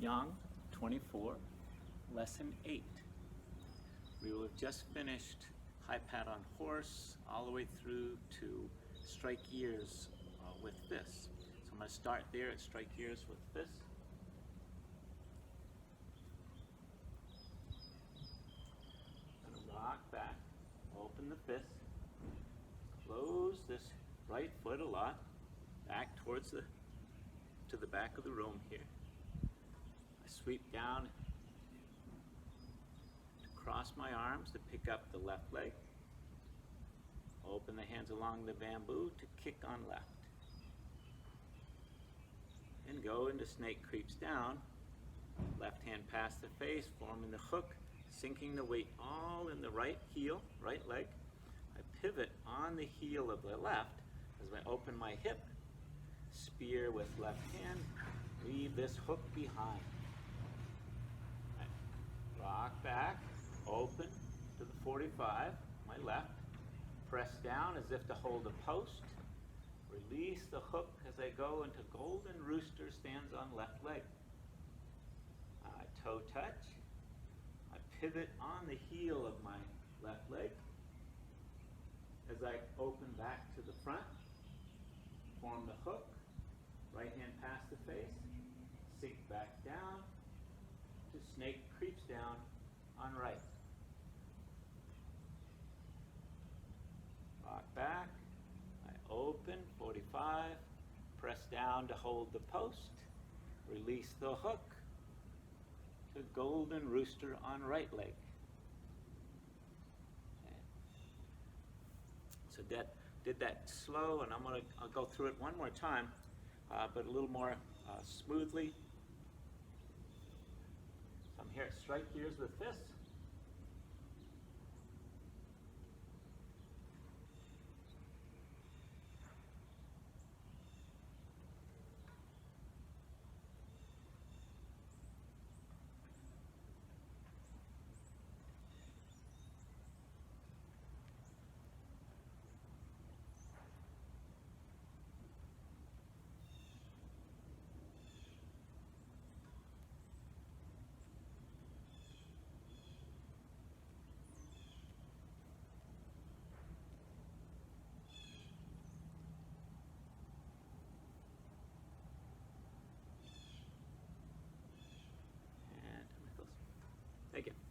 Yang, 24, Lesson 8. We will have just finished high pat on horse all the way through to strike ears with this. So I'm going to start there at strike ears with this. I'm going to rock back, open the fist, close this right foot a lot, back towards the back of the room here. I sweep down to cross my arms to pick up the left leg. Open the hands along the bamboo to kick on left. And go into snake creeps down. Left hand past the face, forming the hook, sinking the weight all in the right heel, right leg. I pivot on the heel of the left as I open my hip. Spear with left hand, leave this hook behind. Rock back, open to the 45, my left. Press down as if to hold a post. Release the hook as I go into golden rooster, stands on left leg. Toe touch. I pivot on the heel of my left leg as I open back to the front. Form the hook. Right hand past the face, sink back down to snake creeps down on right. Rock back, I open, 45, press down to hold the post, release the hook to golden rooster on right leg. Okay. So did that slow, and I'll go through it one more time. But a little more smoothly. So I'm here at strike ears with fists. Thank you.